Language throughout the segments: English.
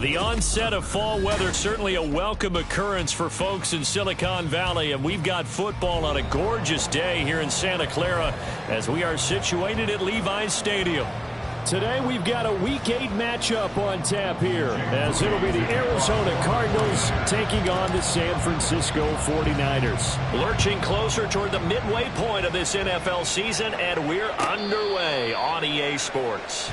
The onset of fall weather, certainly a welcome occurrence for folks in Silicon Valley, and we've got football on a gorgeous day here in Santa Clara as we are situated at Levi's Stadium. Today we've got a Week 8 matchup on tap here, as it'll be the Arizona Cardinals taking on the San Francisco 49ers. Lurching closer toward the midway point of this NFL season, and we're underway on EA Sports.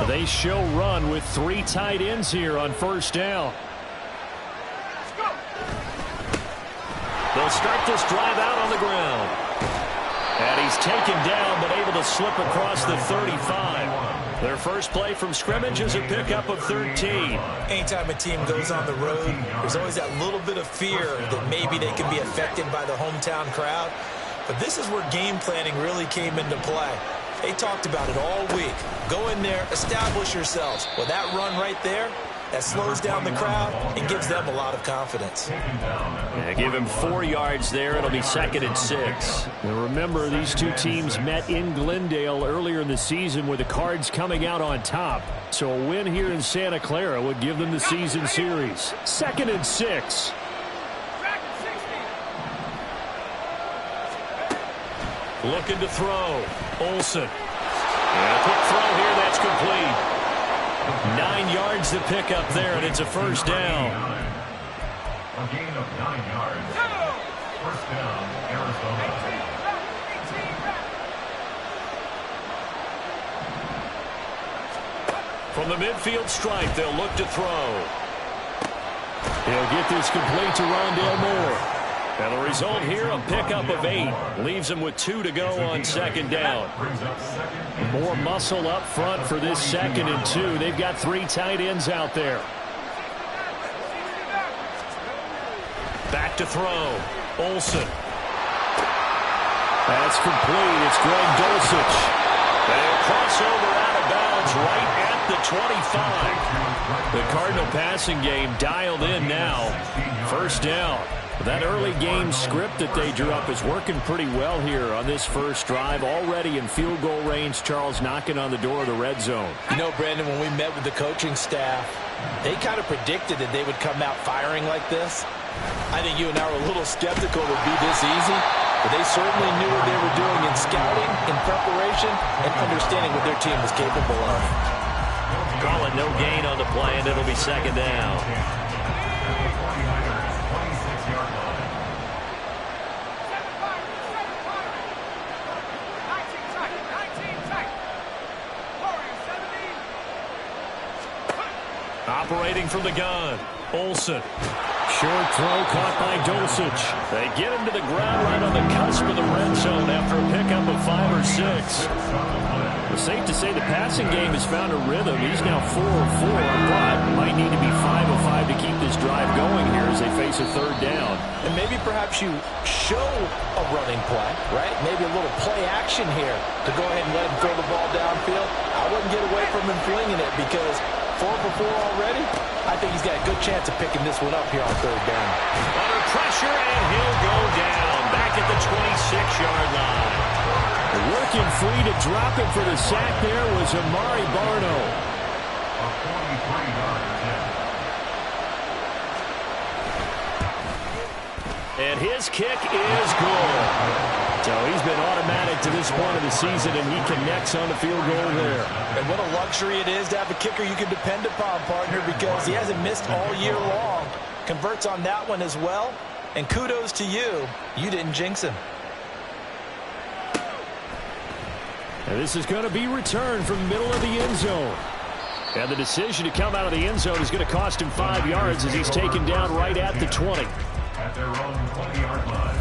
They show run with 3 tight ends here on first down. They'll start this drive out on the ground. And he's taken down but able to slip across the 35. Their first play from scrimmage is a pickup of 13. Anytime a team goes on the road, there's always that little bit of fear that maybe they can be affected by the hometown crowd. But this is where game planning really came into play. They talked about it all week. Go in there, establish yourselves. Well, that run right there, that slows down the crowd and gives them a lot of confidence. Yeah, give him 4 yards there. It'll be 2nd and 6. And remember, these two teams met in Glendale earlier in the season with the Cards coming out on top. So a win here in Santa Clara would give them the season series. 2nd and 6. Looking to throw. Olsen. And a quick throw here. That's complete. 9 yards to pick up there, and it's a first down. A gain of 9 yards. First down, Arizona. From the midfield stripe, they'll look to throw. He'll get this complete to Rondale Moore. And the result here, a pickup of 8. Leaves him with 2 to go on 2nd down. More muscle up front for this 2nd and 2. They've got 3 tight ends out there. Back to throw. Olsen. That's complete. It's Greg Dulcich. They'll cross over out of bounds right at the 25. The Cardinal passing game dialed in now. First down. That early game script that they drew up is working pretty well here on this first drive. Already in field goal range, Charles knocking on the door of the red zone. You know, Brandon, when we met with the coaching staff, they kind of predicted that they would come out firing like this. I think you and I were a little skeptical it would be this easy, but they certainly knew what they were doing in scouting, in preparation, and understanding what their team was capable of. Call it no gain on the play, and it'll be 2nd down. Operating from the gun, Olsen. Short throw caught by Dulcich. They get him to the ground right on the cusp of the red zone after a pickup of 5 or 6. It's safe to say the passing game has found a rhythm. He's now 4 of 4, but might need to be 5 of 5 to keep this drive going here as they face a 3rd down. And maybe perhaps you show a running play, right? Maybe a little play action here to go ahead and let him throw the ball downfield. I wouldn't get away from him flinging it because 4 for 4 already. I think he's got a good chance of picking this one up here on 3rd down. Under pressure, and he'll go down back at the 26-yard line. Working free to drop it for the sack there was Amari Barno. A 43-yard attempt. And his kick is good. So he's been automatic to this point of the season, and he connects on the field goal there. And what a luxury it is to have a kicker you can depend upon, partner, because he hasn't missed all year long. Converts on that one as well. And kudos to you. You didn't jinx him. And this is going to be returned from the middle of the end zone. And the decision to come out of the end zone is going to cost him 5 yards as he's taken down right at the 20. At their own 20-yard line.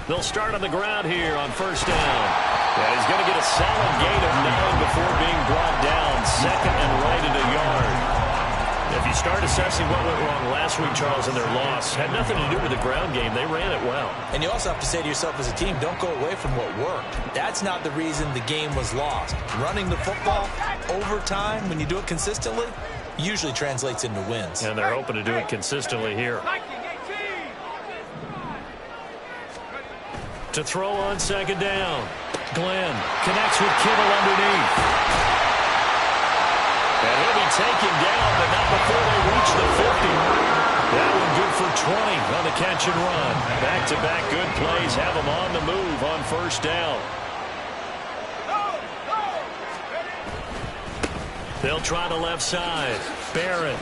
They'll start on the ground here on first down. Yeah, he's going to get a solid gain of 9 before being brought down. Second and right at a yard. If you start assessing what went wrong last week, Charles, in their loss, had nothing to do with the ground game. They ran it well. And you also have to say to yourself as a team, don't go away from what worked. That's not the reason the game was lost. Running the football over time, when you do it consistently, usually translates into wins. And they're hoping to do it consistently here. To throw on second down. Glenn connects with Kittle underneath. And he'll be taken down, but not before they reach the 50. That one good for 20 on the catch and run. Back-to-back good plays have them on the move on first down. They'll try the left side. Barrett.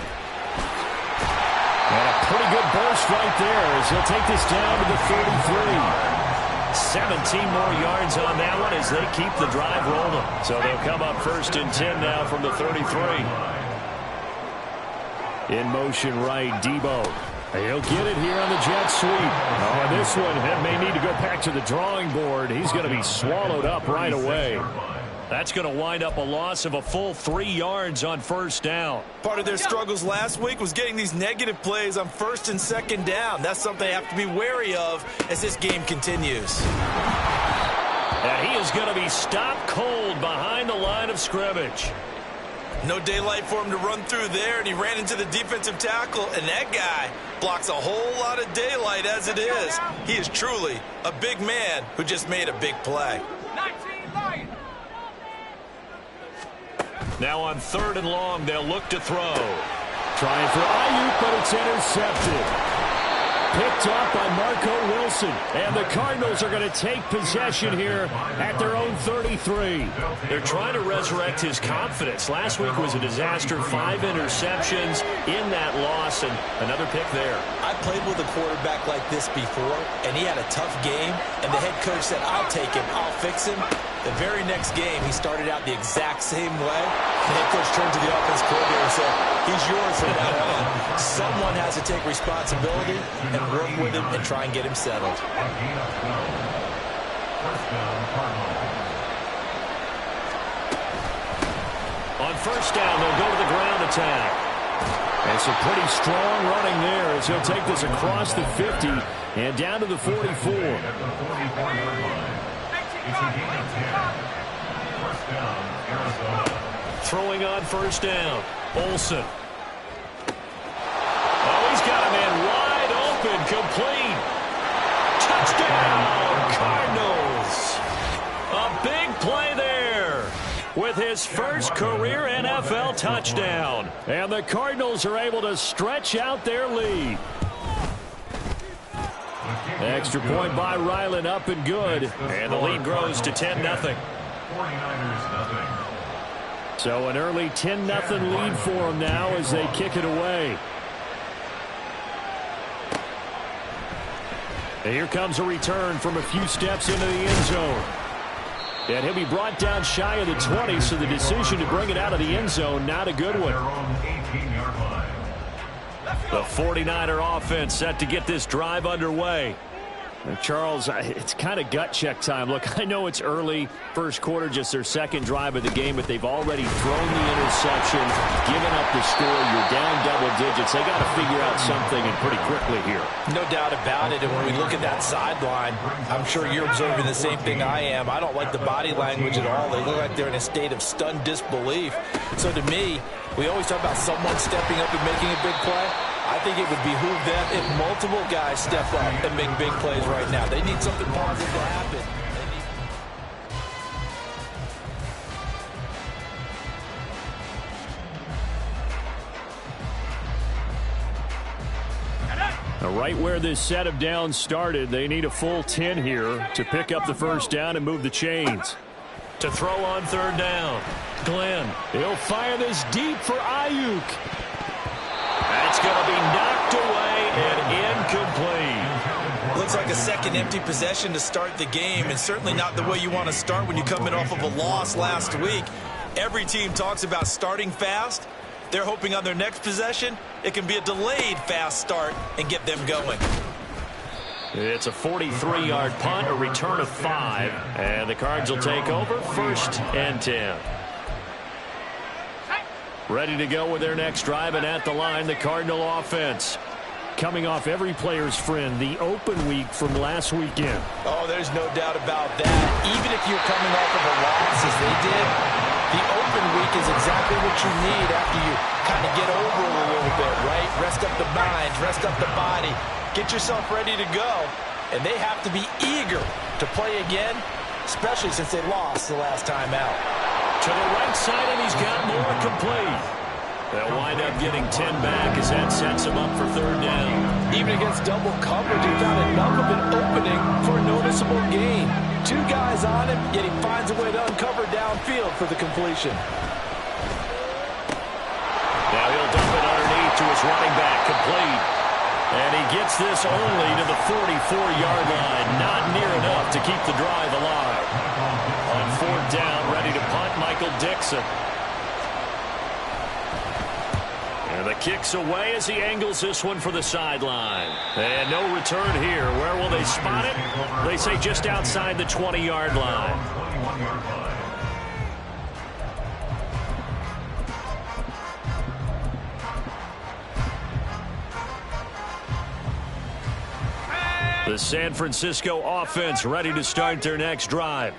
And a pretty good burst right there as he'll take this down to the 33. 17 more yards on that one as they keep the drive rolling. So they'll come up first and 10 now from the 33. In motion right, Debo. He'll get it here on the jet sweep. Oh, this one may need to go back to the drawing board. He's going to be swallowed up right away. That's going to wind up a loss of a full 3 yards on first down. Part of their struggles last week was getting these negative plays on first and second down. That's something they have to be wary of as this game continues. And he is going to be stopped cold behind the line of scrimmage. No daylight for him to run through there, and he ran into the defensive tackle, and that guy blocks a whole lot of daylight as it is. He is truly a big man who just made a big play. Now on third and long, they'll look to throw. Trying for Ayuk, but it's intercepted. Picked up by Marco Wilson. And the Cardinals are going to take possession here at their own 33. They're trying to resurrect his confidence. Last week was a disaster. 5 interceptions in that loss, and another pick there. I played with a quarterback like this before, and he had a tough game, and the head coach said, I'll take him, I'll fix him. The very next game, he started out the exact same way. The head coach turned to the offense coordinator and said, he's yours from now on. Someone has to take responsibility and work with him and try and get him settled. On first down, they'll go to the ground attack. And some pretty strong running there as he'll take this across the 50 and down to the 44. Throwing on first down. Olsen. Oh, he's got a man wide open, complete. Touchdown, Cardinals. A big play there with his first career NFL touchdown. And the Cardinals are able to stretch out their lead. Extra point by Ryland, up and good. And the lead grows to 10-0. So an early 10-0 lead for them now as they kick it away. And here comes a return from a few steps into the end zone. And he'll be brought down shy of the 20, so the decision to bring it out of the end zone, not a good one. The 49er offense set to get this drive underway. Charles, it's kind of gut check time. Look, I know it's early, first quarter, just their second drive of the game, but they've already thrown the interception, given up the score. You're down double digits. They got to figure out something, and pretty quickly here. No doubt about it. And when we look at that sideline, I'm sure you're observing the same thing I am. I don't like the body language at all. They look like they're in a state of stunned disbelief. So to me, we always talk about someone stepping up and making a big play. I think it would behoove them if multiple guys step up and make big plays right now. They need something positive to happen. Now, right where this set of downs started, they need a full 10 here to pick up the first down and move the chains. To throw on third down, Glenn. He'll fire this deep for Ayuk. That's going to be knocked away and incomplete. Looks like a second empty possession to start the game, and certainly not the way you want to start when you come in off of a loss last week. Every team talks about starting fast. They're hoping on their next possession it can be a delayed fast start and get them going. It's a 43-yard punt, a return of 5. And the Cards will take over 1st and 10. Ready to go with their next drive, and at the line, the Cardinal offense. Coming off every player's friend, the open week from last weekend. Oh, there's no doubt about that. Even if you're coming off of a loss as they did, the open week is exactly what you need after you kind of get over it a little bit, right? Rest up the mind, rest up the body, get yourself ready to go. And they have to be eager to play again, especially since they lost the last time out. To the right side, and he's got more complete. They'll wind up getting 10 back as that sets him up for 3rd down. Even against double coverage, he found enough of an opening for a noticeable gain. 2 guys on him, yet he finds a way to uncover downfield for the completion. Now he'll dump it underneath to his running back, complete. And he gets this only to the 44-yard line. Not near enough to keep the drive alive. On 4th down, ready to punt, Michael Dixon. And the kick's away as he angles this one for the sideline. And no return here. Where will they spot it? They say just outside the 20-yard line. 21-yard line. The San Francisco offense ready to start their next drive.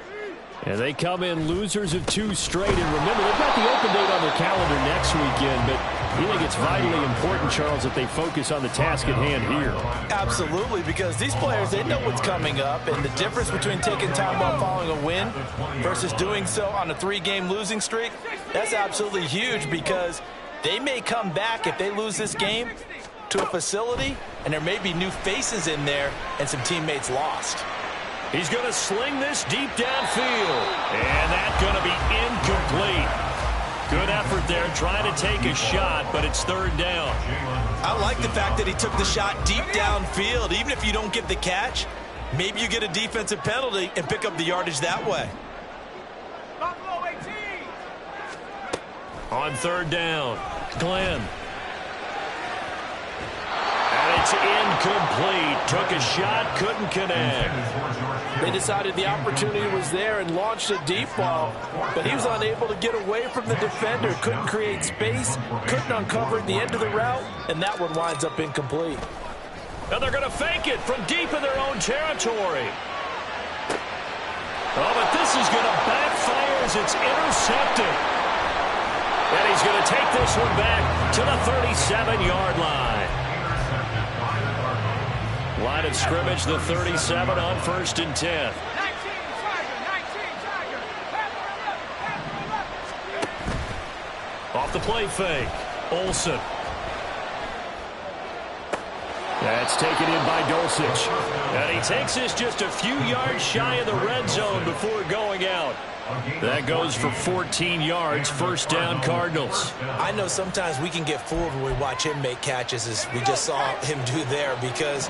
And they come in losers of 2 straight. And remember, they've got the open date on their calendar next weekend. But you think it's vitally important, Charles, that they focus on the task at hand here. Absolutely, because these players, they know what's coming up. And the difference between taking time off following a win versus doing so on a 3-game losing streak, that's absolutely huge, because they may come back if they lose this game to a facility, and there may be new faces in there and some teammates lost. He's going to sling this deep downfield. And that's going to be incomplete. Good effort there, trying to take a shot, but it's 3rd down. I like the fact that he took the shot deep downfield. Even if you don't get the catch, maybe you get a defensive penalty and pick up the yardage that way. On 3rd down, Glenn. And it's incomplete. Took a shot, couldn't connect. They decided the opportunity was there and launched a deep ball, but he was unable to get away from the defender. Couldn't create space, couldn't uncover the end of the route, and that one winds up incomplete. Now they're going to fake it from deep in their own territory. Oh, but this is going to backfire as it's intercepted. And he's going to take this one back to the 37-yard line. Line of scrimmage, the 37 on 1st and 10. Off the play fake, Olsen. That's taken in by Dulcich. And he takes this just a few yards shy of the red zone before going out. That goes for 14 yards, 1st down Cardinals. I know sometimes we can get fooled when we watch him make catches, as we just saw him do there, because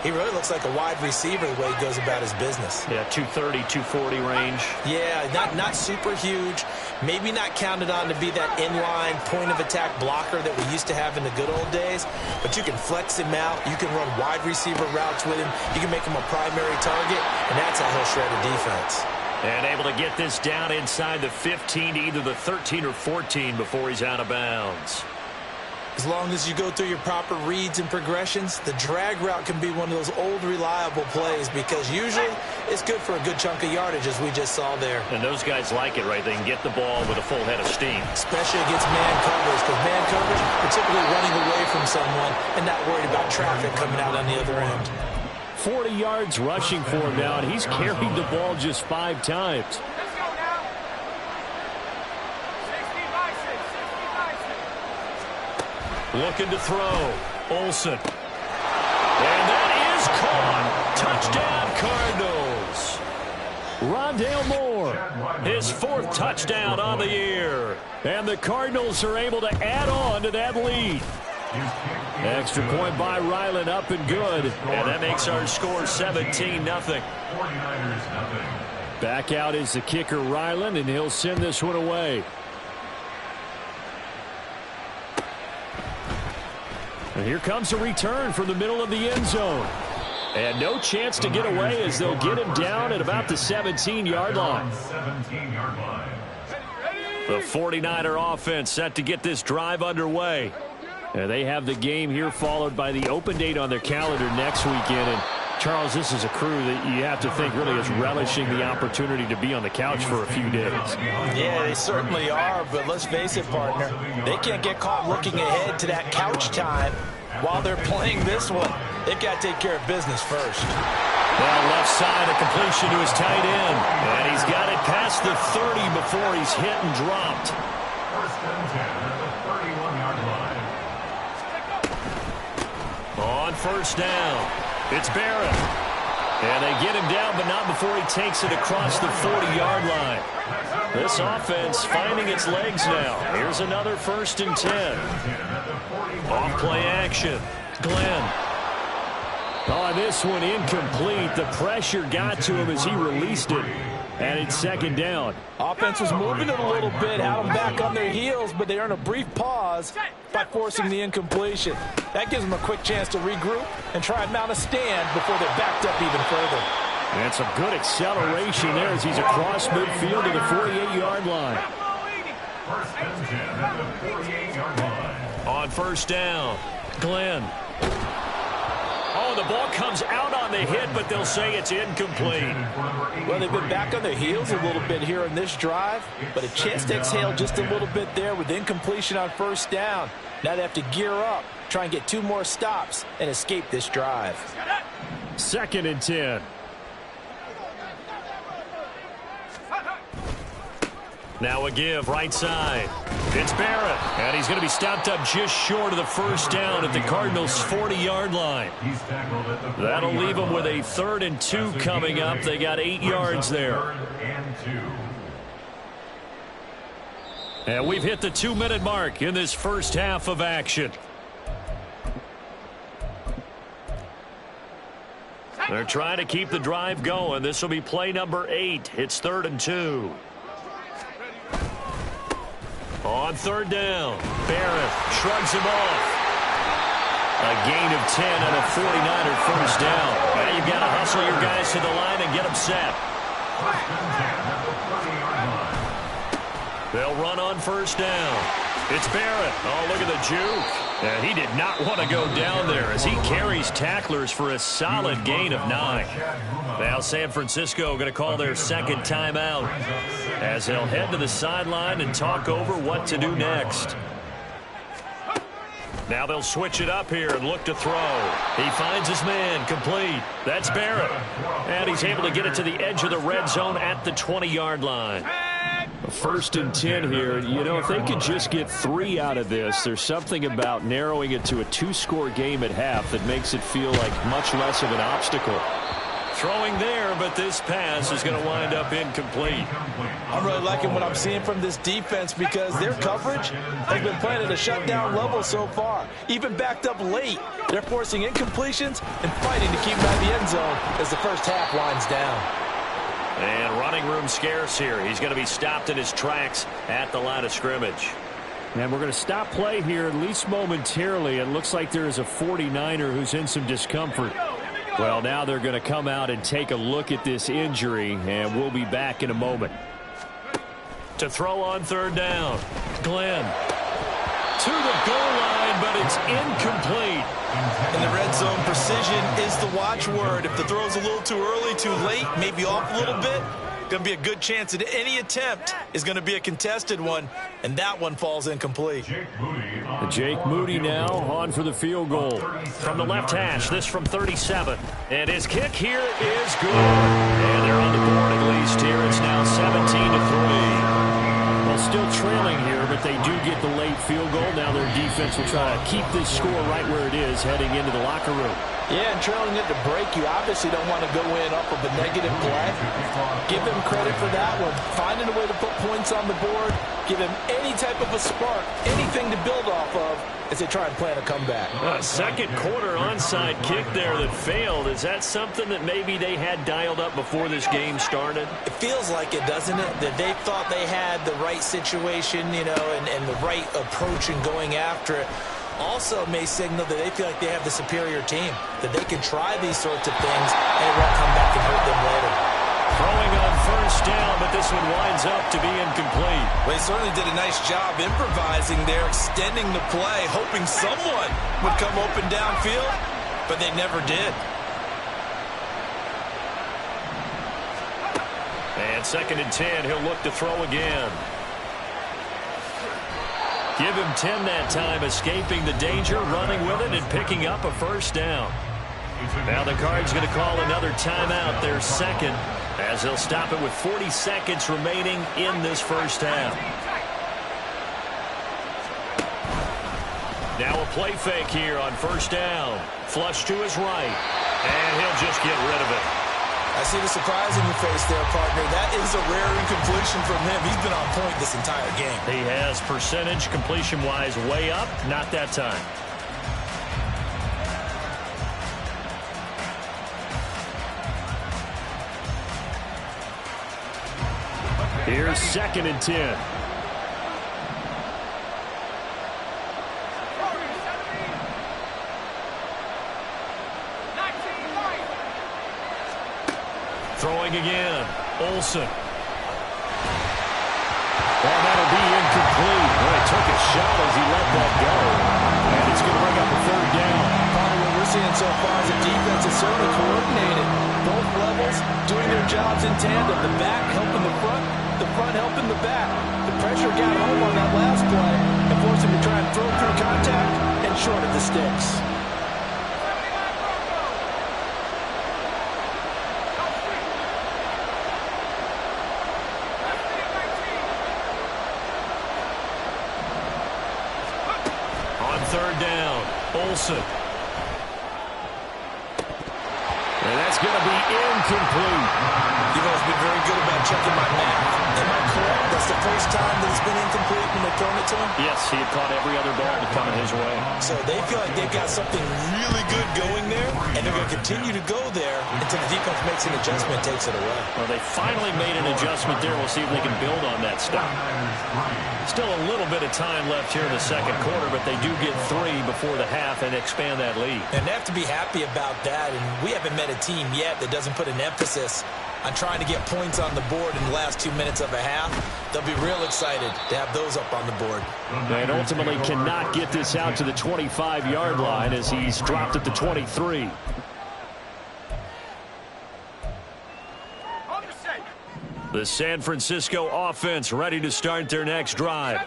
he really looks like a wide receiver the way he goes about his business. Yeah, 230, 240 range. Yeah, not super huge. Maybe not counted on to be that inline point-of-attack blocker that we used to have in the good old days. But you can flex him out. You can run wide receiver routes with him. You can make him a primary target, and that's how he'll shred a defense. And able to get this down inside the 15 to either the 13 or 14 before he's out of bounds. As long as you go through your proper reads and progressions, the drag route can be one of those old reliable plays, because usually it's good for a good chunk of yardage, as we just saw there. And those guys like it, right? They can get the ball with a full head of steam. Especially against man coverage, because man coverage, are typically running away from someone and not worried about traffic coming out on the other end. 40 yards rushing for him now, and he's carried the ball just 5 times. Looking to throw. Olsen. And that is caught. Touchdown, Cardinals. Rondale Moore, his 4th touchdown on the year. And the Cardinals are able to add on to that lead. Extra point by Ryland, up and good. And that makes our score 17-0. 49ers, nothing. Back out is the kicker, Ryland, and he'll send this one away. And here comes a return from the middle of the end zone. And no chance to get away as they'll get him down at about the 17-yard line. The 49er offense set to get this drive underway. And they have the game here followed by the open date on their calendar next weekend. And Charles, this is a crew that you have to think really is relishing the opportunity to be on the couch for a few days. Yeah, they certainly are, but let's face it, partner. They can't get caught looking ahead to that couch time while they're playing this one. They've got to take care of business first. Well, left side, a completion to his tight end. And he's got it past the 30 before he's hit and dropped. First and 10 at the 31-yard line. On first down, it's Barrett. And they get him down, but not before he takes it across the 40-yard line. This offense finding its legs now. Here's another first and 10. Off play action. Glenn. On this one, incomplete. The pressure got to him as he released it. And it's second down. Offense was moving it a little bit, had them back on their heels, but they earn a brief pause by forcing the incompletion. That gives them a quick chance to regroup and try and mount a stand before they're backed up even further. And some good acceleration there as he's across midfield to the 48-yard line. First and 10 at the 48-yard line. On first down, Glenn. Oh, the ball comes out on the hit, but they'll say it's incomplete. Well, they've been back on their heels a little bit here in this drive, but a chance to exhale just a little bit there with incompletion on first down. Now they have to gear up, try and get 2 more stops, and escape this drive. Second and 10. Now a give, right side. It's Barrett, and he's going to be stopped up just short of the first down at the Cardinals' 40-yard line. That'll leave them with a 3rd and 2 coming up. They got 8 yards there. And we've hit the 2-minute mark in this first half of action. They're trying to keep the drive going. This will be play number 8. It's 3rd and 2. On third down, Barrett shrugs him off. A gain of 10 on a 49er first down. Now you've got to hustle your guys to the line and get them set. They'll run on first down. It's Barrett. Oh, look at the juke. And he did not want to go down there as he carries tacklers for a solid gain of 9. Now San Francisco going to call their second timeout as they'll head to the sideline and talk over what to do next. Now they'll switch it up here and look to throw. He finds his man, complete. That's Barrett. And he's able to get it to the edge of the red zone at the 20-yard line. First and 10 here. You know, if they could just get 3 out of this, there's something about narrowing it to a 2-score game at half that makes it feel like much less of an obstacle. Throwing there, but this pass is going to wind up incomplete. I'm really liking what I'm seeing from this defense because their coverage has been playing at a shutdown level so far. Even backed up late, they're forcing incompletions and fighting to keep them out of the end zone as the first half winds down. And running room scarce here. He's going to be stopped in his tracks at the line of scrimmage. And we're going to stop play here, at least momentarily. It looks like there is a 49er who's in some discomfort. Well, now they're going to come out and take a look at this injury, and we'll be back in a moment. To throw on third down, Glenn. To the goal line, but it's incomplete. In the red zone, precision is the watchword. If the throw's a little too early, too late, maybe off a little bit, going to be a good chance that any attempt is going to be a contested one, and that one falls incomplete. Jake Moody now on for the field goal. From the left hash, this from 37. And his kick here is good. And they're on the board at least here. It's now 17-3. Well, still trailing here, but they do get the late field goal. Now their defense will try to keep this score right where it is heading into the locker room. Yeah, and trailing it to break, you obviously don't want to go in off of a negative play. Give them credit for that one. Finding a way to put points on the board, give them any type of a spark, anything to build off of as they try and plan a comeback. Second quarter onside kick there that failed. Is that something that maybe they had dialed up before this game started? It feels like it, doesn't it? That they thought they had the right situation, you know, and the right approach in going after it. also may signal that they feel like they have the superior team, that they can try these sorts of things and it won't come back and hurt them later. Throwing on first down, but this one winds up to be incomplete. Well, he certainly did a nice job improvising there, extending the play, hoping someone would come open downfield, but they never did. And 2nd and 10, he'll look to throw again. Give him 10 that time, escaping the danger, running with it, and picking up a first down. Now the Cards going to call another timeout, their second, as they'll stop it with 40 seconds remaining in this first half. Now a play fake here on first down. Flush to his right, and he'll just get rid of it. I see the surprise in your face there, partner. That is a rare incompletion from him. He's been on point this entire game. He has, percentage completion-wise way up, not that time. Here's 2nd and 10. Throwing again. Olsen. And that'll be incomplete. Well, he took a shot as he let that go. And it's going to bring up a 3rd down. Probably what we're seeing so far is the defense is certainly coordinated. Both levels doing their jobs in tandem. The back helping the front helping the back. The pressure got home on that last play and forced him to try and throw through contact and short of the sticks. On 3rd down, Olsen. And that's going to be incomplete. You've always been very good about checking my math. Am I correct? That's the first time that it's been incomplete when they've thrown it to him? Yes, he had caught every other ball coming his way. So they feel like they've got something really good going there, and they're going to continue to go there until the defense makes an adjustment and takes it away. Well, they finally made an adjustment there. We'll see if they can build on that stuff. Still a little bit of time left here in the 2nd quarter, but they do get 3 before the half and expand that lead. And they have to be happy about that, and we haven't met a team yet that doesn't put an emphasis on trying to get points on the board in the last 2 minutes of a half. They'll be real excited to have those up on the board. And ultimately cannot get this out to the 25-yard line as he's dropped at the 23. The San Francisco offense ready to start their next drive.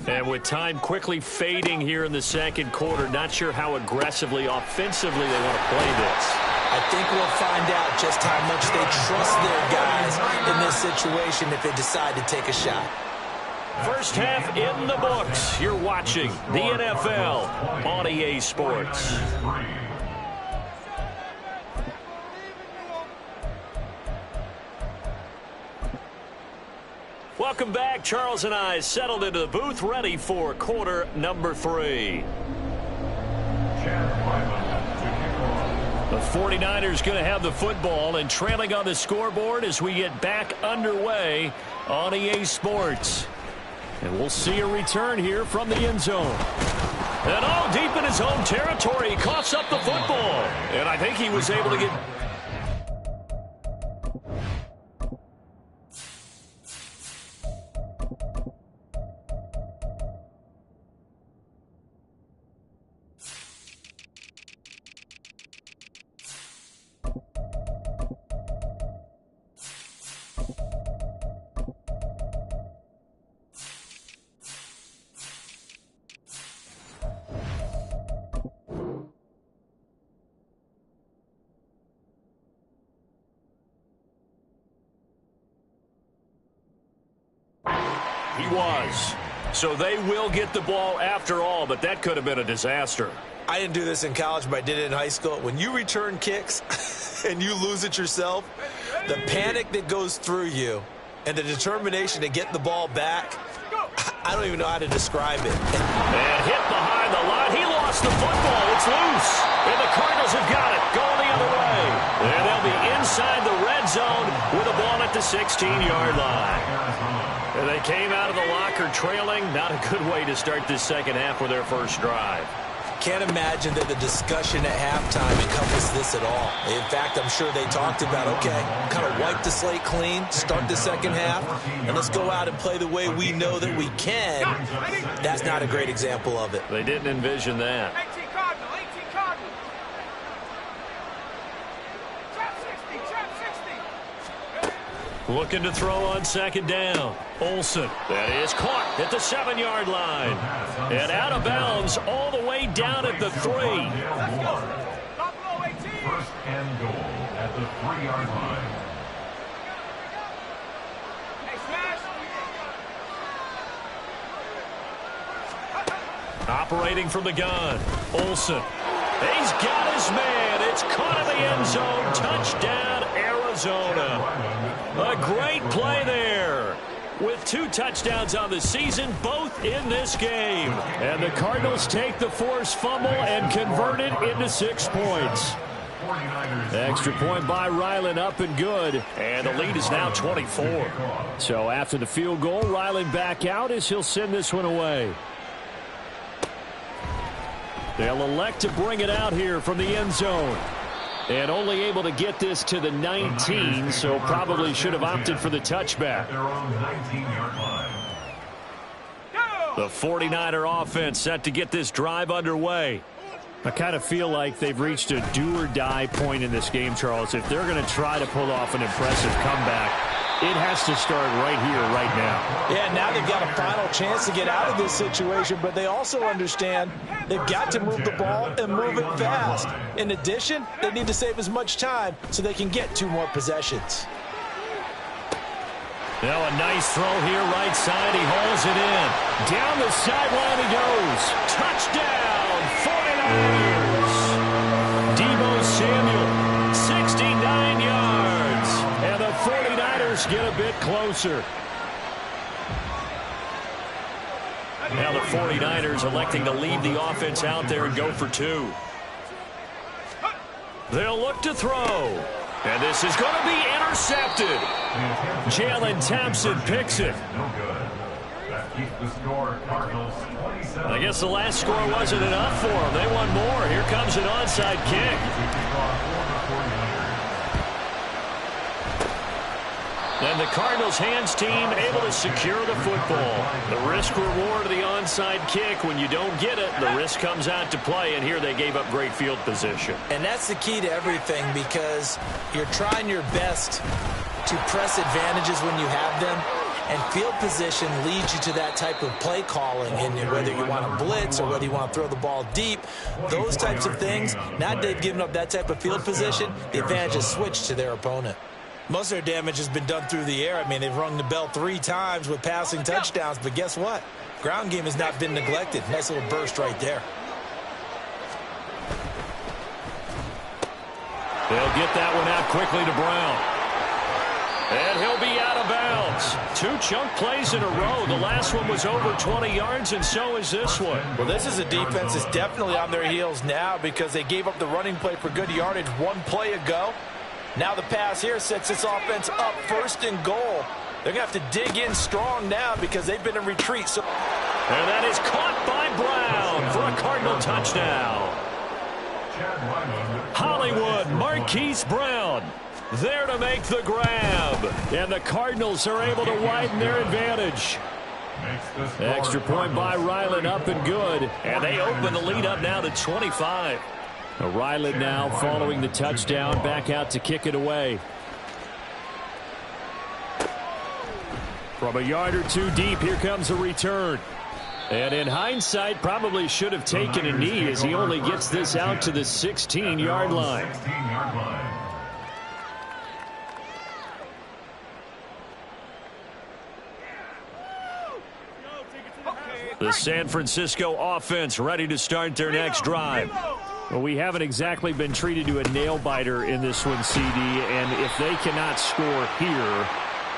And with time quickly fading here in the 2nd quarter, not sure how aggressively, offensively they want to play this. I think we'll find out just how much they trust their guys in this situation if they decide to take a shot. First half in the books. You're watching the NFL on EA Sports. Welcome back. Charles and I settled into the booth, ready for quarter number 3. The 49ers going to have the football and trailing on the scoreboard as we get back underway on EA Sports. And we'll see a return here from the end zone. And all deep in his own territory, he coughs up the football. And I think he was able to get... He was. So they will get the ball after all, but that could have been a disaster. I didn't do this in college, but I did it in high school. When you return kicks and you lose it yourself, the panic that goes through you and the determination to get the ball back, I don't even know how to describe it. And hit behind the line. He lost the football. It's loose. And the Cardinals have got it. Going the other way. And they'll be inside the red zone with the ball at the 16-yard line. And they They came out of the locker trailing. Not a good way to start this second half with their first drive. Can't imagine that the discussion at halftime encompassed this at all. In fact, I'm sure they talked about, okay, kind of wipe the slate clean, start the second half, and let's go out and play the way we know that we can. That's not a great example of it. They didn't envision that. 18 Cardinal, 18 Cardinal. Trap 60, trap 60. Looking to throw on second down. Olsen. That is caught at the 7-yard line. And out of bounds all the way down at the 3. Let's go. Buffalo 18. First and goal at the 3-yard line. Hey, smash. Operating from the gun. Olsen. He's got his man. It's caught in the end zone. Touchdown, Arizona. A great play there. With 2 touchdowns on the season, both in this game. And the Cardinals take the forced fumble and convert it into 6 points. Extra point by Ryland, up and good. And the lead is now 24. So after the field goal, Ryland back out as he'll send this one away. They'll elect to bring it out here from the end zone. And only able to get this to the 19, so probably should have opted for the touchback. The 49er offense set to get this drive underway. I kind of feel like they've reached a do-or-die point in this game, Charles. If they're going to try to pull off an impressive comeback, it has to start right here, right now. Yeah, now they've got a final chance to get out of this situation, but they also understand they've got to move the ball and move it fast. In addition, they need to save as much time so they can get 2 more possessions. Now a nice throw here, right side. He hauls it in. Down the sideline he goes. Touchdown, 49ers. Deebo Samuel, 69 yards. And the 49ers get a bit closer. Now the 49ers electing to leave the offense out there and go for 2. They'll look to throw. And this is going to be intercepted. Jalen Thompson picks it. No good. That keeps the score Cardinals 27. I guess the last score wasn't enough for them. They want more. Here comes an onside kick. And the Cardinals hands team able to secure the football. The risk reward of the onside kick. When you don't get it, the risk comes out to play, and here they gave up great field position. And that's the key to everything, because you're trying your best to press advantages when you have them, and field position leads you to that type of play calling. And whether you want to blitz or whether you want to throw the ball deep, those types of things, now that they've given up that type of field position, the advantage is switched to their opponent. Most of their damage has been done through the air. I mean, they've rung the bell 3 times with passing touchdowns, but guess what? Ground game has not been neglected. Nice little burst right there. They'll get that one out quickly to Brown. And he'll be out of bounds. 2 chunk plays in a row. The last one was over 20 yards, and so is this one. Well, this is a defense that's definitely on their heels now, because they gave up the running play for good yardage 1 play ago. Now the pass here sets this offense up 1st and goal. They're going to have to dig in strong now because they've been in retreat. So, and that is caught by Brown for a Cardinal touchdown. Hollywood Marquise Brown there to make the grab. And the Cardinals are able to widen their advantage. Extra point by Ryland, up and good. And they open the lead up now to 25. Ryland now following the touchdown, back out to kick it away. From a yard or 2 deep, here comes a return. And in hindsight, probably should have taken a knee, as he only gets this out to the 16-yard line. The San Francisco offense ready to start their next drive. Well, we haven't exactly been treated to a nail-biter in this one, CD, and if they cannot score here,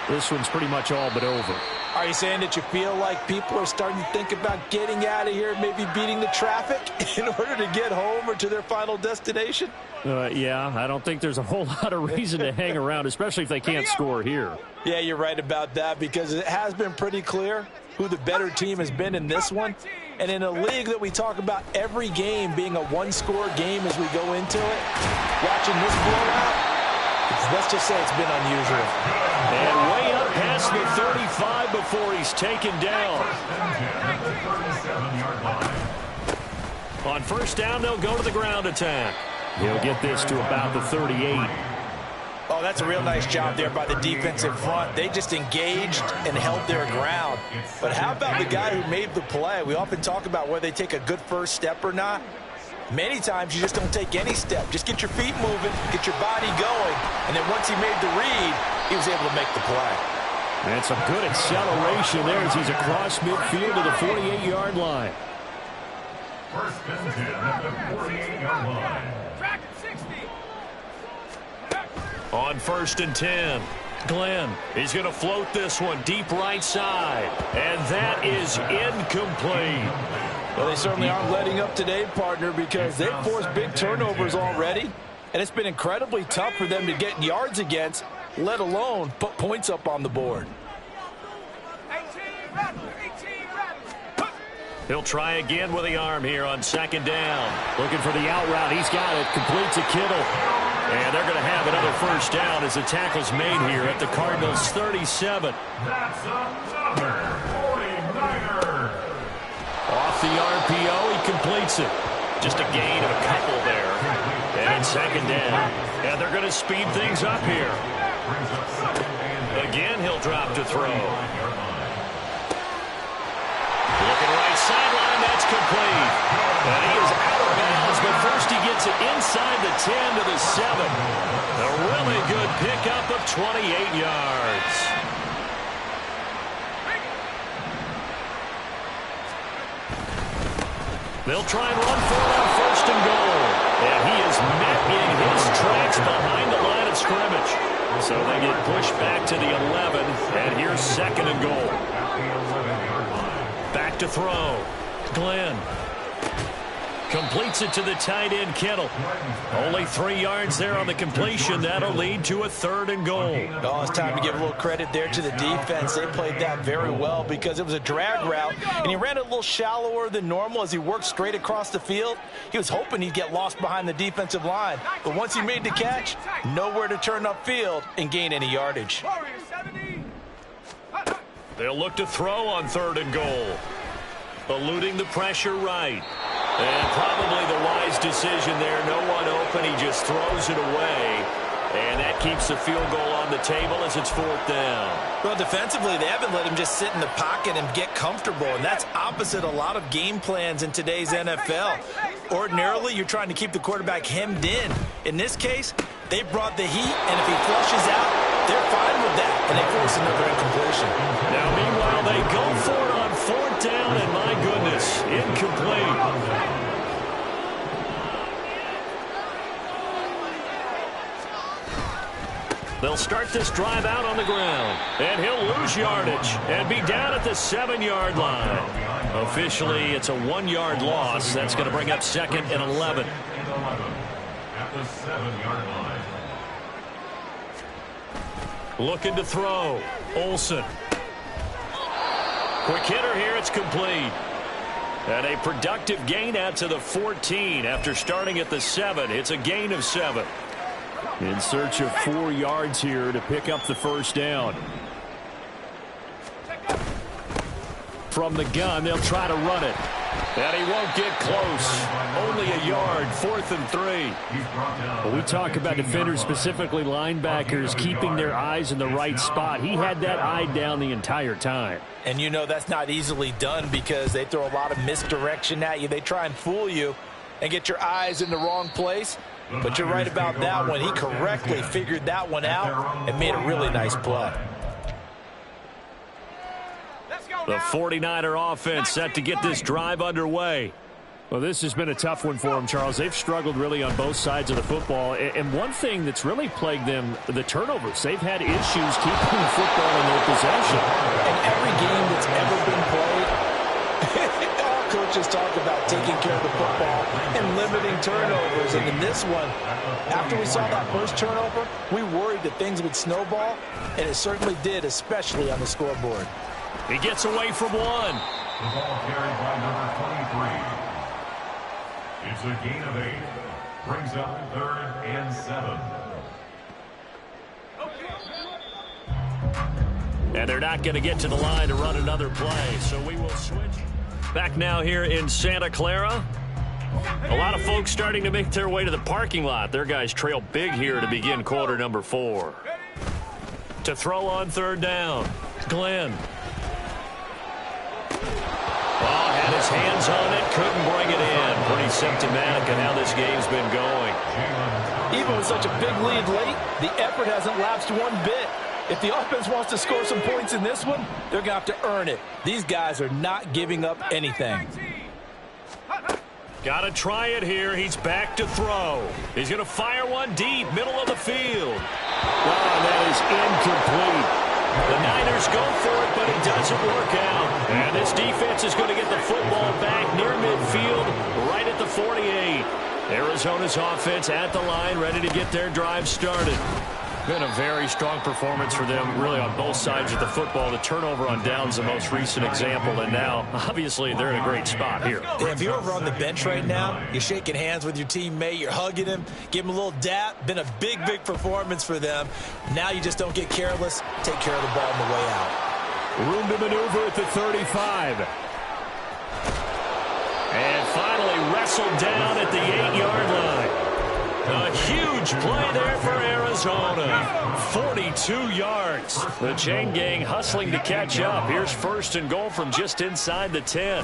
this one's pretty much all but over. Are you saying that you feel like people are starting to think about getting out of here, maybe beating the traffic in order to get home or to their final destination? Yeah, I don't think there's a whole lot of reason to hang around, especially if they can't score here. Yeah, you're right about that, because it has been pretty clear who the better team has been in this one. And in a league that we talk about every game being a one-score game as we go into it, watching this blowout, let's just say it's been unusual. And way up past the 35 before he's taken down. On first down, they'll go to the ground attack. He'll get this to about the 38. Oh, that's a real nice job there by the defensive front. They just engaged and held their ground. But how about the guy who made the play? We often talk about whether they take a good first step or not. Many times you just don't take any step. Just get your feet moving, get your body going, and then once he made the read, he was able to make the play. And some good acceleration there as he's across midfield to the 48-yard line. First and 10 at the 48-yard line. Track at 60. On first and 10, Glenn, he's going to float this one deep right side. And that is incomplete. Well, they certainly aren't letting up today, partner, because they've forced big turnovers already. And it's been incredibly tough for them to get yards against, let alone put points up on the board. 18 Rattler, 18 Rattler. He'll try again with the arm here on second down. Looking for the out route. He's got it. Complete to Kittle. And they're going to have another first down as the tackle's made here at the Cardinals' 37. That's another 49er. Off the RPO, he completes it. Just a gain of a couple there. And second down. And they're going to speed things up here. Again, he'll drop to throw. Looking right sideline, that's complete. And he is out of bounds, but first he gets it inside the 10 to the 7. A really good pickup of 28 yards. They'll try and run for it on first and goal. And he is met in his tracks behind the line of scrimmage. So they get pushed back to the 11, and here's second and goal. Back to throw. Glenn completes it to the tight end, Kittle. Only 3 yards there on the completion. That'll lead to a third and goal. Oh, it's time to give a little credit there to the defense. They played that very well because it was a drag route, and he ran it a little shallower than normal as he worked straight across the field. He was hoping he'd get lost behind the defensive line, but once he made the catch, nowhere to turn upfield and gain any yardage. Warriors 70. They'll look to throw on third and goal. Eluding the pressure right. And probably the wise decision there. No one open. He just throws it away. And that keeps the field goal on the table as it's fourth down. Well, defensively, they haven't let him just sit in the pocket and get comfortable, and that's opposite a lot of game plans in today's NFL. Ordinarily, you're trying to keep the quarterback hemmed in. In this case, they brought the heat, and if he flushes out, they're fine with that, and they force another incompletion. Now, meanwhile, they go for it on fourth down, and my goodness, incomplete. They'll start this drive out on the ground. And he'll lose yardage and be down at the 7-yard line. Officially, it's a 1-yard loss. That's going to bring up second and 11. At the 7-yard line. Looking to throw. Olsen. Quick hitter here. It's complete. And a productive gain out to the 14 after starting at the 7. It's a gain of 7. In search of 4 yards here to pick up the first down. From the gun, they'll try to run it. And he won't get close. Only a yard, 4th and 3. Well, we talk about defenders, specifically linebackers, keeping their eyes in the right spot. He had that eye down the entire time. And you know that's not easily done because they throw a lot of misdirection at you. They try and fool you and get your eyes in the wrong place. But you're right about that one. He correctly figured that one out and made a really nice play. The 49er offense set to get this drive underway. Well, this has been a tough one for them, Charles. They've struggled really on both sides of the football. And one thing that's really plagued them, the turnovers. They've had issues keeping the football in their possession. In every game that's ever been played, all coaches talk about taking care of the football and limiting turnovers. And in this one, after we saw that first turnover, we worried that things would snowball, and it certainly did, especially on the scoreboard. He gets away from one. The ball carried by number 23. It's a gain of 8. Brings up 3rd and 7. And they're not going to get to the line to run another play, so we will switch. Back now here in Santa Clara. A lot of folks starting to make their way to the parking lot. Their guys trail big here to begin quarter number 4. To throw on 3rd down, Glenn. Oh, had his hands on it, couldn't bring it in. Pretty symptomatic of how this game's been going. Even with such a big lead late, the effort hasn't lapsed one bit. If the offense wants to score some points in this one, they're going to have to earn it. These guys are not giving up anything. Got to try it here. He's back to throw. He's going to fire one deep, middle of the field. Oh, that is incomplete. The Niners go for it, but it doesn't work out. And this defense is going to get the football back near midfield, right at the 48. Arizona's offense at the line, ready to get their drive started. Been a very strong performance for them, really, on both sides of the football. The turnover on downs, the most recent example, and now, obviously, they're in a great spot here. Yeah, if you're over on the bench right now, you're shaking hands with your teammate, you're hugging him, give him a little dap. Been a big, big performance for them. Now you just don't get careless. Take care of the ball on the way out. Room to maneuver at the 35. And finally wrestled down at the 8-yard line. A huge play there for Arizona. 42 yards. The chain gang hustling to catch up. Here's 1st and goal from just inside the 10.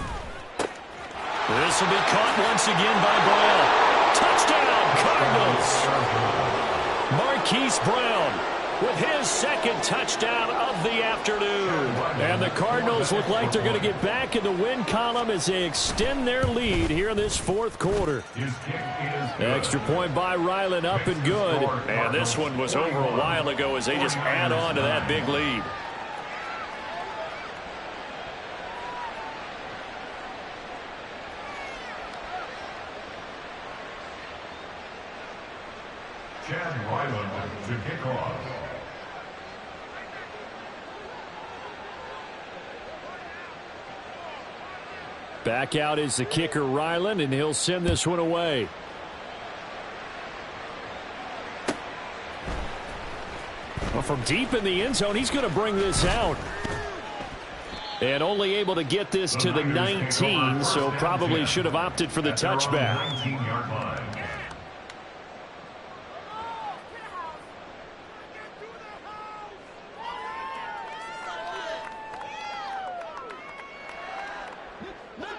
This will be caught once again by Brown. Touchdown, Cardinals. Marquise Brown with his 2nd touchdown of the afternoon. And the Cardinals look like they're going to get back in the win column as they extend their lead here in this 4th quarter. Extra point by Ryland, up and good. And this one was over a while ago as they just add on to that big lead. Chad Ryland to kick off. Back out is the kicker, Ryland, and he'll send this one away. Well, from deep in the end zone, he's going to bring this out. And only able to get this to the 19, so probably should have opted for the touchback. 19-yard line.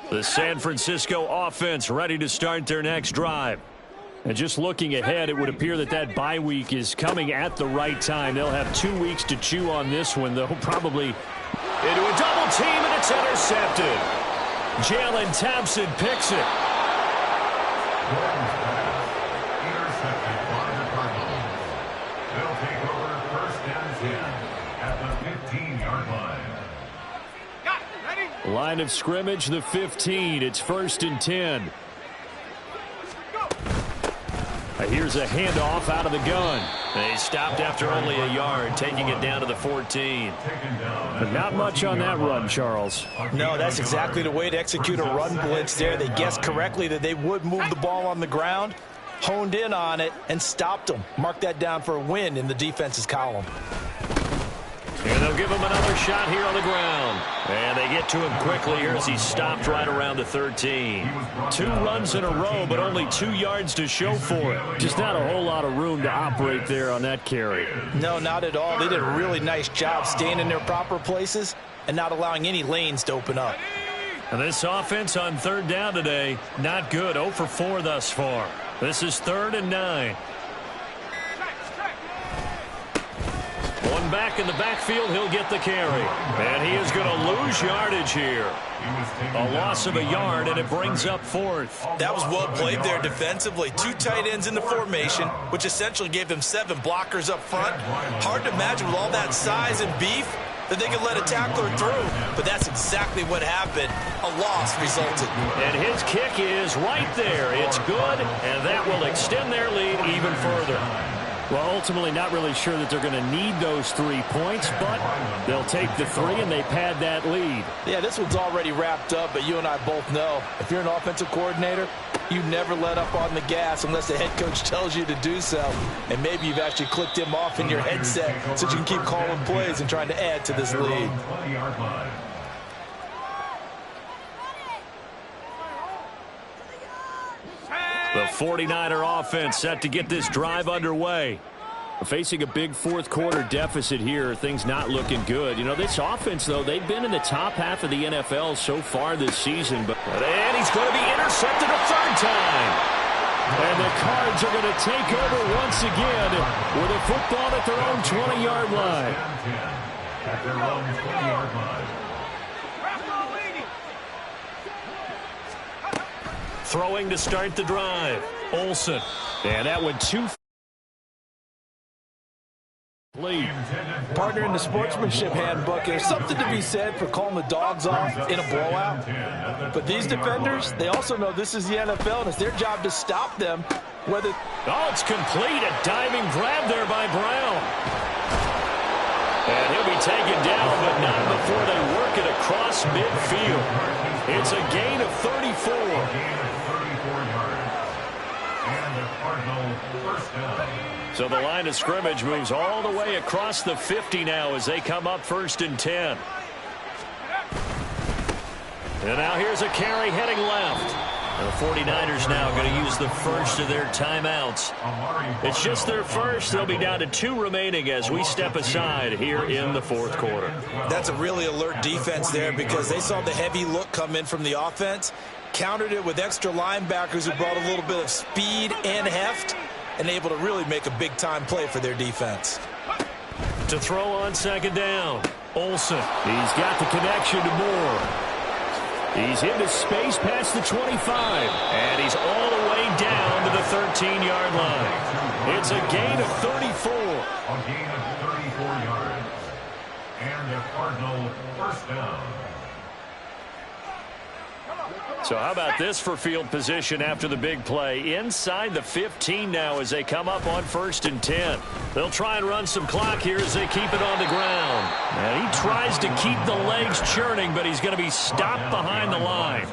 The San Francisco offense ready to start their next drive. And just looking ahead, it would appear that that bye week is coming at the right time. They'll have 2 weeks to chew on this one, though, probably into a double team, and it's intercepted. Jalen Thompson picks it. Intercepted by the Cardinals. They'll take over 1st and 10 at the 15-yard line. Line of scrimmage, the 15. It's 1st and 10. Here's a handoff out of the gun. They stopped after only a yard, taking it down to the 14. But not much on that run, Charles. No, that's exactly the way to execute a run blitz there. They guessed correctly that they would move the ball on the ground, honed in on it, and stopped them. Mark that down for a win in the defense's column. And they'll give him another shot here on the ground. And they get to him quickly here as he stopped right around the 13. 2 runs in a row, but only 2 yards to show for it. Just not a whole lot of room to operate there on that carry. No, not at all. They did a really nice job staying in their proper places and not allowing any lanes to open up. And this offense on 3rd down today, not good. 0 for 4 thus far. This is 3rd and 9. 1 One back in the backfield, he'll get the carry. And he is going to lose yardage here. A loss of a yard, and it brings up fourth. That was well played there defensively. 2 tight ends in the formation, which essentially gave them 7 blockers up front. Hard to imagine with all that size and beef that they could let a tackler through, but that's exactly what happened. A loss resulted. And his kick is right there. It's good, and that will extend their lead even further. Well, ultimately not really sure that they're going to need those 3 points, but they'll take the 3 and they pad that lead. Yeah, this one's already wrapped up, but you and I both know if you're an offensive coordinator, you never let up on the gas unless the head coach tells you to do so. And maybe you've actually clicked him off in your headset so you can keep calling plays and trying to add to this lead. The 49er offense set to get this drive underway. Facing a big fourth-quarter deficit here, things not looking good. You know, this offense, though, they've been in the top half of the NFL so far this season. And he's going to be intercepted a third time. And the Cards are going to take over once again with a football at their own 20-yard line. At their own 20-yard line. Throwing to start the drive. Olsen. And that went too lead. Partner, in the sportsmanship handbook, there's something to be said for calling the dogs off in a blowout. But these defenders, they also know this is the NFL, and it's their job to stop them. Whether it's complete. A diving grab there by Brown. And he'll be taken down, but not before they work it across midfield. It's a gain of 34. And the Cardinal first down. So the line of scrimmage moves all the way across the 50 now as they come up 1st and 10. And now here's a carry heading left. The 49ers now going to use the first of their timeouts. It's just their first. They'll be down to 2 remaining as we step aside here in the fourth quarter. That's a really alert defense there because they saw the heavy look come in from the offense, countered it with extra linebackers who brought a little bit of speed and heft, and able to really make a big-time play for their defense. To throw on 2nd down, Olsen. He's got the connection to Moore. He's into space past the 25, and he's all the way down to the 13-yard line. It's a gain of 34. A gain of 34 yards. And the Cardinal first down. So how about this for field position after the big play? Inside the 15 now as they come up on 1st and 10. They'll try and run some clock here as they keep it on the ground. And he tries to keep the legs churning, but he's going to be stopped behind the line.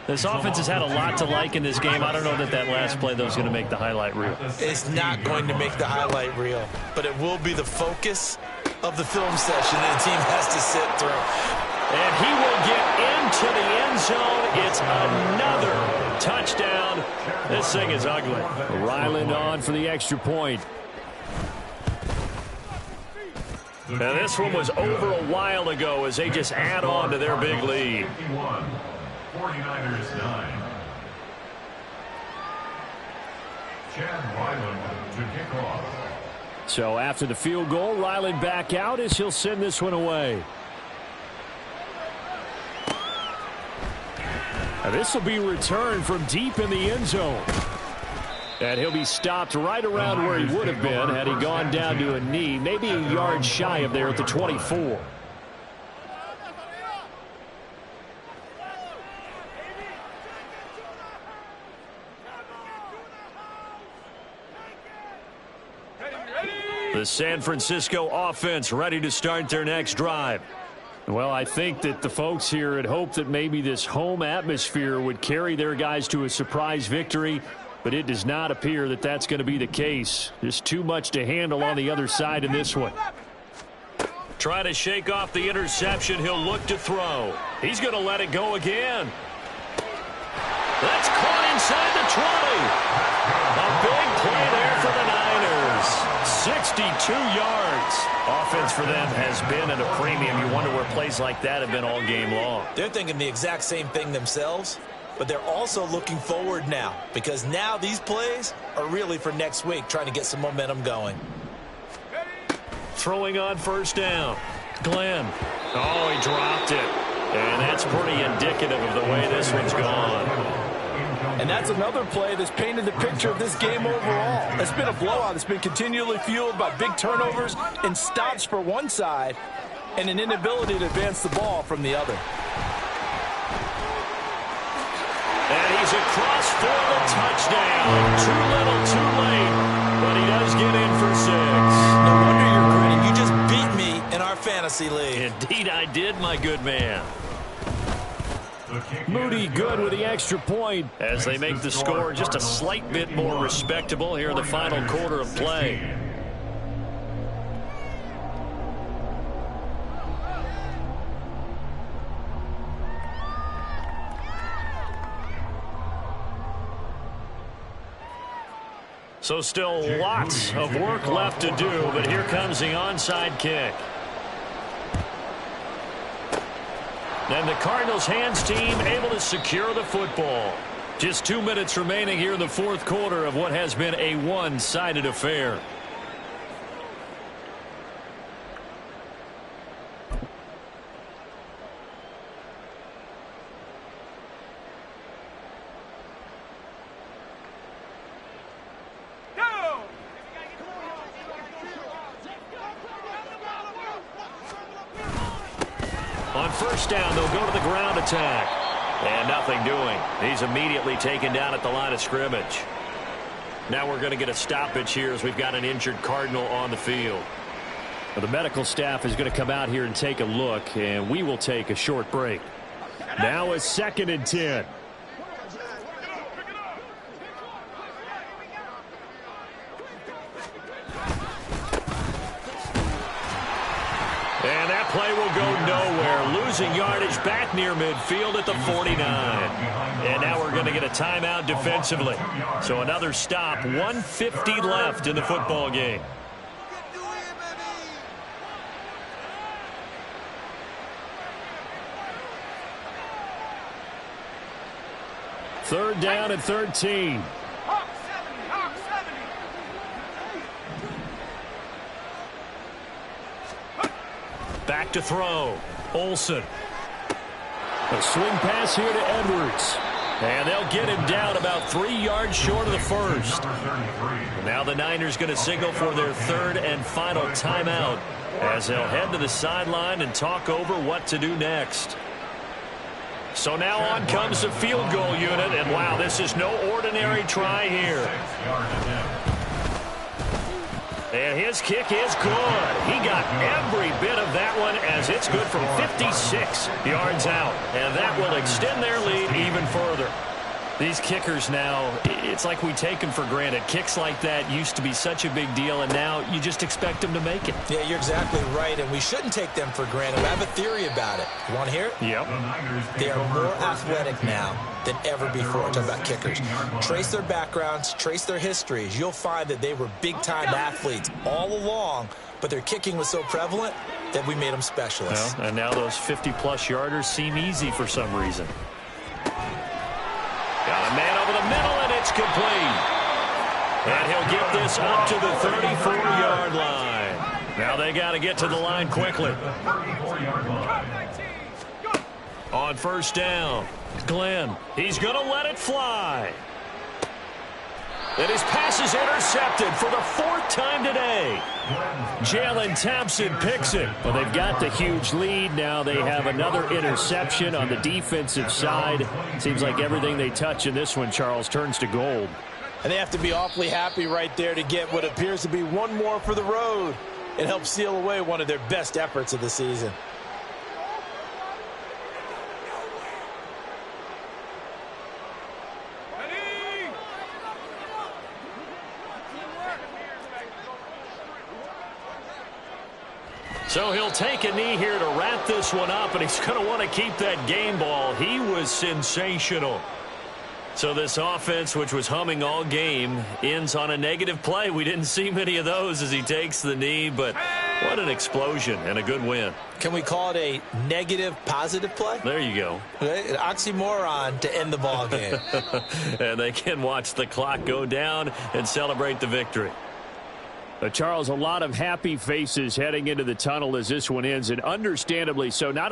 This offense has had a lot to like in this game. I don't know that last play, though, is going to make the highlight reel. It's not going to make the highlight reel, but it will be the focus of the film session that the team has to sit through. And he will get into the end zone. It's another touchdown. This thing is ugly. Ryland on for the extra point. Now this one was over a while ago as they just add on to their big lead. 49ers 9. Chad Ryland to kick off. So after the field goal, Ryland back out as he'll send this one away. Now this will be returned from deep in the end zone. And he'll be stopped right around where he would have been had he gone down to a knee, maybe a yard shy of there at the 24. The San Francisco offense ready to start their next drive. Well, I think that the folks here had hoped that maybe this home atmosphere would carry their guys to a surprise victory, but it does not appear that that's going to be the case. Just too much to handle on the other side in this one. Try to shake off the interception. He'll look to throw. He's going to let it go again. That's caught inside the 20. A big play there for the Niners. 62 yards. Offense for them has been at a premium. You wonder where plays like that have been all game long. They're thinking the exact same thing themselves, but they're also looking forward now because now these plays are really for next week, trying to get some momentum going. throwing on first down. Glenn. Oh, he dropped it. And that's pretty indicative of the way this one's gone. And that's another play that's painted the picture of this game overall. It's been a blowout. It's been continually fueled by big turnovers and stops for one side and an inability to advance the ball from the other. And he's across for the touchdown. Too little, too late. But he does get in for 6. No wonder you're grinning. You just beat me in our fantasy league. Indeed I did, my good man. Moody good with the extra point. As they make the score just a slight bit more respectable here in the final quarter of play. So still lots of work left to do, but here comes the onside kick. And the Cardinals hands team able to secure the football. Just 2 minutes remaining here in the fourth quarter of what has been a one-sided affair. On first down, they'll go to the ground attack. And nothing doing. He's immediately taken down at the line of scrimmage. Now we're going to get a stoppage here as we've got an injured Cardinal on the field. Well, the medical staff is going to come out here and take a look, and we will take a short break. Now it's 2nd and 10. And that play will go nowhere. Losing yardage back near midfield at the 49. And now we're going to get a timeout defensively. So another stop. 1:50 left in the football game. Third down and 13. Hawk 70, Hawk 70. Back to throw. Olsen. A swing pass here to Edwards. And they'll get him down about 3 yards short of the first. Now the Niners going to signal for their third and final timeout as they'll head to the sideline and talk over what to do next. So now on comes the field goal unit, and wow, this is no ordinary try here. And his kick is good. He got every bit of that one as it's good from 56 yards out. And that will extend their lead even further. These kickers now, it's like we take them for granted. Kicks like that used to be such a big deal, and now you just expect them to make it. Yeah, you're exactly right, and we shouldn't take them for granted. I have a theory about it. You want to hear it? Yep. They are more athletic now than ever before. I'm talking about kickers. Trace their backgrounds, trace their histories. You'll find that they were big-time athletes all along, but their kicking was so prevalent that we made them specialists. Well, and now those 50-plus yarders seem easy for some reason. Got a man over the middle, and it's complete. And he'll get this up to the 34-yard line. Now they got to get to the line quickly. On first down, Glenn. He's going to let it fly. And his pass is intercepted for the 4th time today. Jalen Thompson picks it. Well, they've got the huge lead. Now they have another interception on the defensive side. Seems like everything they touch in this one, Charles, turns to gold. And they have to be awfully happy right there to get what appears to be one more for the road. It helps seal away one of their best efforts of the season. So he'll take a knee here to wrap this one up, and he's going to want to keep that game ball. He was sensational. So this offense, which was humming all game, ends on a negative play. We didn't see many of those as he takes the knee, but what an explosion and a good win. Can we call it a negative positive play? There you go. An oxymoron to end the ball game. And they can watch the clock go down and celebrate the victory. Charles, a lot of happy faces heading into the tunnel as this one ends, and understandably so. Not